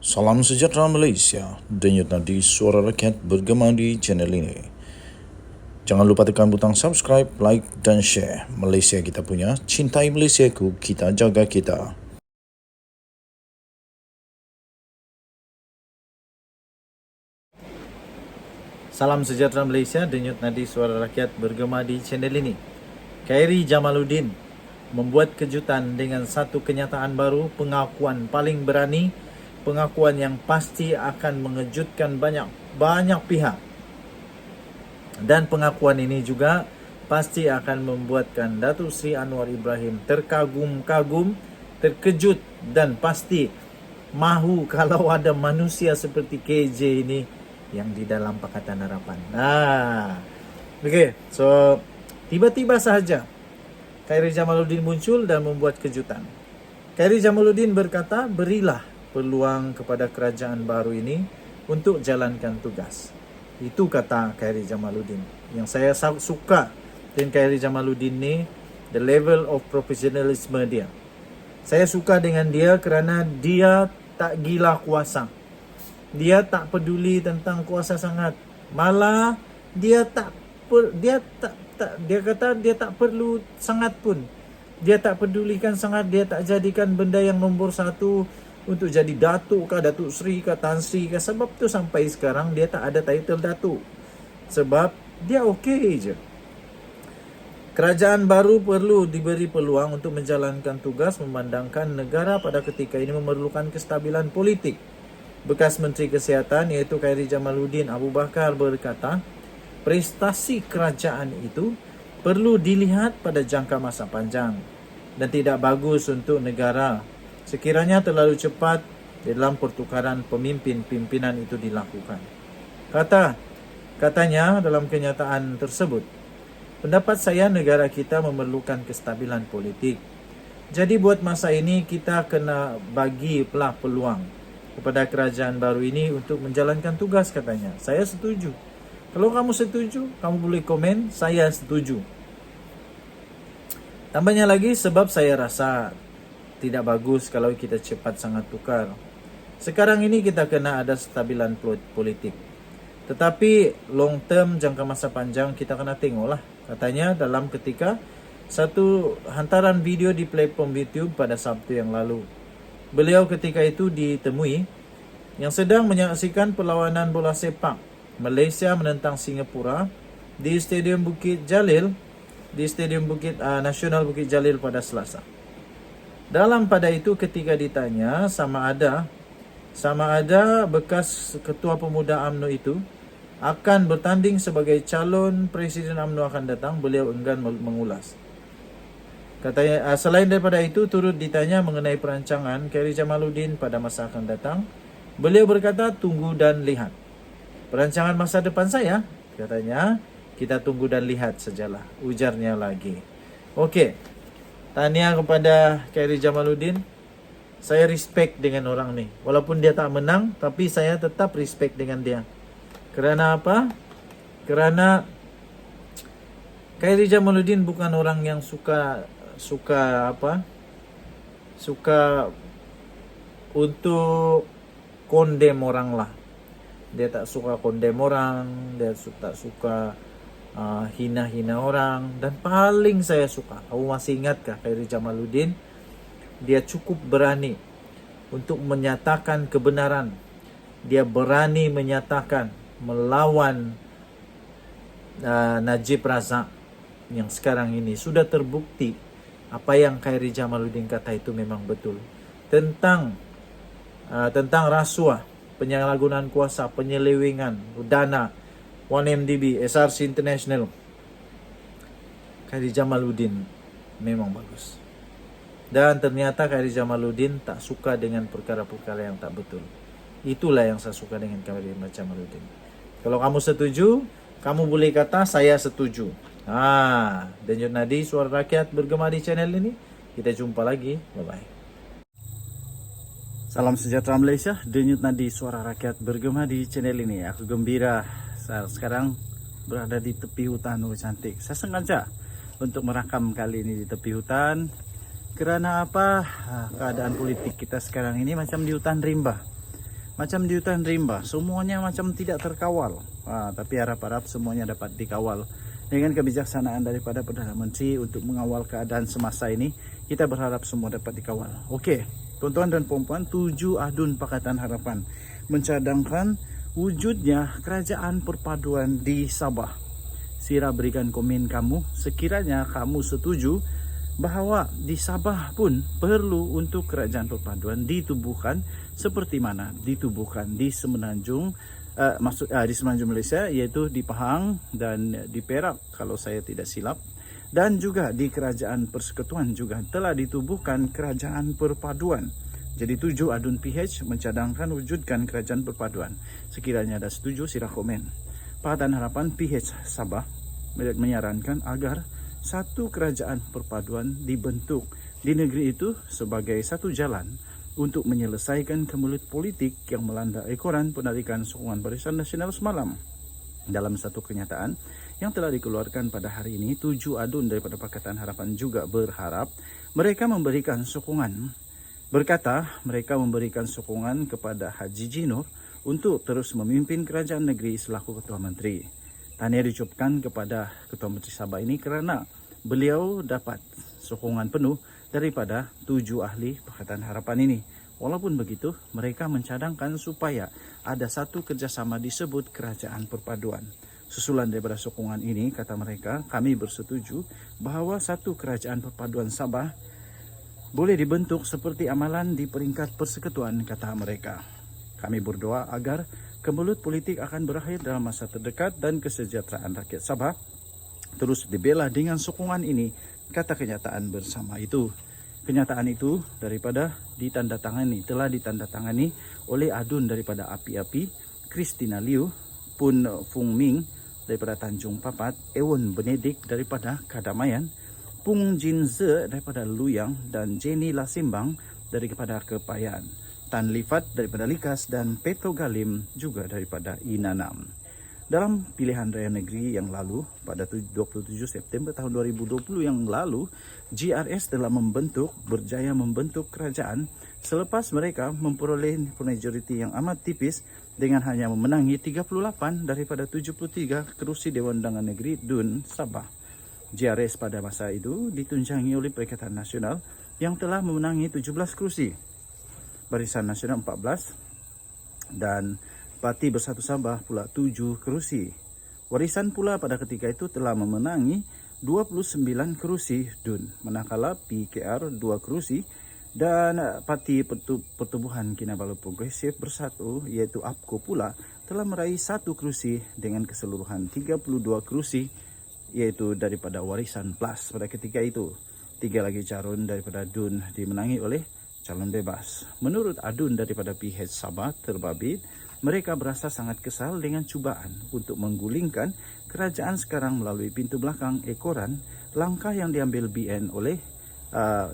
Salam sejahtera Malaysia, denyut nadi suara rakyat bergema di channel ini. Jangan lupa tekan butang subscribe, like dan share. Malaysia kita punya, cintai Malaysiaku, kita jaga kita. Salam sejahtera Malaysia, denyut nadi suara rakyat bergema di channel ini. Khairi Jamaluddin membuat kejutan dengan satu kenyataan baru, pengakuan paling berani, pengakuan yang pasti akan mengejutkan banyak pihak. Dan pengakuan ini juga pasti akan membuatkan Datuk Seri Anwar Ibrahim terkagum-kagum, terkejut dan pasti mahu kalau ada manusia seperti KJ ini yang di dalam Pakatan Harapan. Okay, so tiba-tiba sahaja Khairi Jamaluddin muncul dan membuat kejutan. Khairi Jamaluddin berkata, berilah peluang kepada kerajaan baru ini untuk jalankan tugas. Itu kata Khairi Jamaluddin. Yang saya suka dengan Khairi Jamaluddin ni, the level of professionalism dia. Saya suka dengan dia kerana dia tak gila kuasa. Dia tak peduli tentang kuasa sangat. Malah dia kata dia tak perlu sangat pun. Dia tak pedulikan sangat, dia tak jadikan benda yang nombor satu untuk jadi datuk kah, Datuk Seri kah, Tan Sri kah. Sebab tu sampai sekarang dia tak ada title datuk. Sebab dia okey je. Kerajaan baru perlu diberi peluang untuk menjalankan tugas, memandangkan negara pada ketika ini memerlukan kestabilan politik. Bekas Menteri Kesihatan iaitu Khairi Jamaluddin Abu Bakar berkata, prestasi kerajaan itu perlu dilihat pada jangka masa panjang dan tidak bagus untuk negara sekiranya terlalu cepat dalam pertukaran pimpinan itu dilakukan. Katanya dalam kenyataan tersebut, pendapat saya negara kita memerlukan kestabilan politik. Jadi buat masa ini kita kena bagi peluang kepada kerajaan baru ini untuk menjalankan tugas, katanya. Saya setuju. Kalau kamu setuju, kamu boleh komen, saya setuju. Tambahnya lagi, sebab saya rasa tidak bagus kalau kita cepat sangat tukar. Sekarang ini kita kena ada stabilan politik. Tetapi long term, jangka masa panjang, kita kena tengoklah. Katanya dalam ketika satu hantaran video di platform YouTube pada Sabtu yang lalu. Beliau ketika itu ditemui yang sedang menyaksikan perlawanan bola sepak Malaysia menentang Singapura di Stadium Bukit Jalil, di Stadium Nasional Bukit Jalil pada Selasa. Pada itu ketika ditanya sama ada bekas ketua pemuda UMNO itu akan bertanding sebagai calon presiden UMNO akan datang, beliau enggan mengulas. Katanya, selain daripada itu, turut ditanya mengenai perancangan Khairi Jamaluddin pada masa akan datang. Beliau berkata, tunggu dan lihat. Perancangan masa depan saya, katanya, kita tunggu dan lihat sajalah, ujarnya lagi. Okey, tanya kepada Khairi Jamaluddin. Saya respect dengan orang ni. Walaupun dia tak menang, tapi saya tetap respect dengan dia. Kerana apa? Kerana Khairi Jamaluddin bukan orang yang suka untuk condemn orang lah. Dia tak suka condemn orang, dia tak suka hina-hina orang. Dan paling saya suka, kamu masih ingatkah Khairi Jamaluddin? Dia cukup berani untuk menyatakan kebenaran. Dia berani menyatakan melawan Najib Razak yang sekarang ini sudah terbukti apa yang Khairi Jamaluddin kata itu memang betul. Tentang rasuah, penyalahgunaan kuasa, penyelewengan dana 1MDB, SRC International. Khairi Jamaluddin memang bagus. Dan ternyata Khairi Jamaluddin tak suka dengan perkara-perkara yang tak betul. Itulah yang saya suka dengan Khairi Jamaluddin. Kalau kamu setuju, kamu boleh kata saya setuju. Denyut nadi suara rakyat bergema di channel ini. Kita jumpa lagi. Bye-bye. Salam sejahtera Malaysia. Denyut nadi suara rakyat bergema di channel ini. Aku gembira saat sekarang berada di tepi hutan cantik. Saya sengaja untuk merakam kali ini di tepi hutan. Kerana apa? Keadaan politik kita sekarang ini macam di hutan rimba. macam di hutan rimba, semuanya macam tidak terkawal. Tapi harap-harap semuanya dapat dikawal dengan kebijaksanaan daripada Perdana Menteri untuk mengawal keadaan semasa ini. Kita berharap semua dapat dikawal. Okey, tuan-tuan dan puan-puan, 7 adun Pakatan Harapan mencadangkan wujudnya kerajaan perpaduan di Sabah. Sira berikan komen kamu sekiranya kamu setuju bahawa di Sabah pun perlu untuk kerajaan perpaduan ditubuhkan seperti mana ditubuhkan di Semenanjung di Semenanjung Malaysia, iaitu di Pahang dan di Perak kalau saya tidak silap, dan juga di Kerajaan Persekutuan juga telah ditubuhkan kerajaan perpaduan. Jadi 7 adun PH mencadangkan wujudkan kerajaan perpaduan. Sekiranya ada setuju, sila komen. Pakatan Harapan PH Sabah menyarankan agar satu kerajaan perpaduan dibentuk di negeri itu sebagai satu jalan untuk menyelesaikan kemelut politik yang melanda ekoran penarikan sokongan Barisan Nasional semalam. Dalam satu kenyataan yang telah dikeluarkan pada hari ini, 7 adun daripada Pakatan Harapan juga berharap mereka memberikan sokongan. Berkata mereka memberikan sokongan kepada Haji Jinur untuk terus memimpin kerajaan negeri selaku Ketua Menteri. Tahniah diucapkan kepada Ketua Menteri Sabah ini kerana beliau dapat sokongan penuh daripada 7 ahli Pakatan Harapan ini. Walaupun begitu, mereka mencadangkan supaya ada satu kerjasama disebut kerajaan perpaduan. Susulan daripada sokongan ini, kata mereka, kami bersetuju bahawa satu kerajaan perpaduan Sabah boleh dibentuk seperti amalan di peringkat persekutuan, kata mereka. Kami berdoa agar kemelut politik akan berakhir dalam masa terdekat dan kesejahteraan rakyat Sabah terus dibela dengan sokongan ini, kata kenyataan bersama itu. Kenyataan itu telah ditandatangani oleh adun daripada Api-Api, Christina Liu, Pun Fung Ming daripada Tanjung Papat, Ewon Benedik daripada Kadamayan, Pung Jin Ze daripada Luyang dan Jenny Lasimbang daripada Kepayan, Tan Lifat daripada Likas dan Petro Galim juga daripada Inanam. Dalam pilihan raya negeri yang lalu pada 27 September tahun 2020 yang lalu, GRS telah berjaya membentuk kerajaan selepas mereka memperoleh majoriti yang amat tipis dengan hanya memenangi 38 daripada 73 kerusi Dewan Undangan Negeri DUN Sabah. GRS pada masa itu ditunjangi oleh Perikatan Nasional yang telah memenangi 17 kerusi, Barisan Nasional 14 dan Parti Bersatu Sabah pula 7 kerusi. Warisan pula pada ketika itu telah memenangi 29 kerusi DUN, manakala PKR 2 kerusi dan Parti Pertubuhan Kinabalu Progresif Bersatu iaitu APKO pula telah meraih 1 kerusi dengan keseluruhan 32 kerusi iaitu daripada Warisan Plus pada ketika itu. 3 lagi calon daripada DUN dimenangi oleh calon bebas. Menurut adun daripada PH Sabah terbabit, mereka berasa sangat kesal dengan cubaan untuk menggulingkan kerajaan sekarang melalui pintu belakang ekoran, langkah yang diambil BN oleh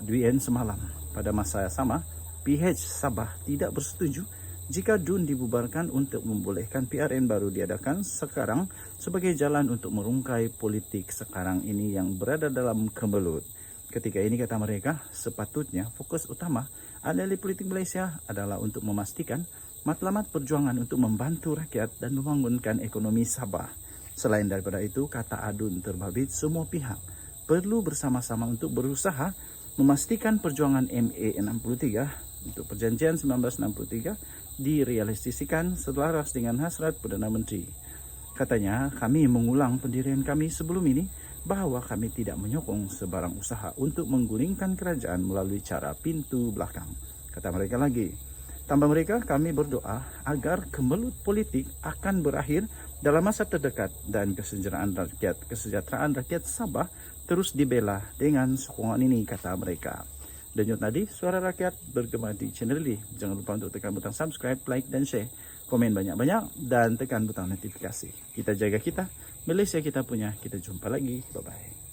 BN semalam. Pada masa sama, PH Sabah tidak bersetuju jika DUN dibubarkan untuk membolehkan PRN baru diadakan sekarang sebagai jalan untuk merungkai politik sekarang ini yang berada dalam kemelut. Ketika ini, kata mereka, sepatutnya fokus utama ahli politik Malaysia adalah untuk memastikan matlamat perjuangan untuk membantu rakyat dan membangunkan ekonomi Sabah. Selain daripada itu, kata adun terbabit, semua pihak perlu bersama-sama untuk berusaha memastikan perjuangan MA 63 untuk perjanjian 1963 direalisasikan selaras dengan hasrat Perdana Menteri. Katanya, kami mengulang pendirian kami sebelum ini bahawa kami tidak menyokong sebarang usaha untuk menggulingkan kerajaan melalui cara pintu belakang. Kata mereka lagi. Tambah mereka, kami berdoa agar kemelut politik akan berakhir dalam masa terdekat dan kesejahteraan rakyat Sabah terus dibela dengan sokongan ini, kata mereka. Denyut nadi suara rakyat bergema di channel ini. Jangan lupa untuk tekan butang subscribe, like dan share. Komen banyak-banyak dan tekan butang notifikasi. Kita jaga kita, Malaysia kita punya. Kita jumpa lagi. Bye-bye.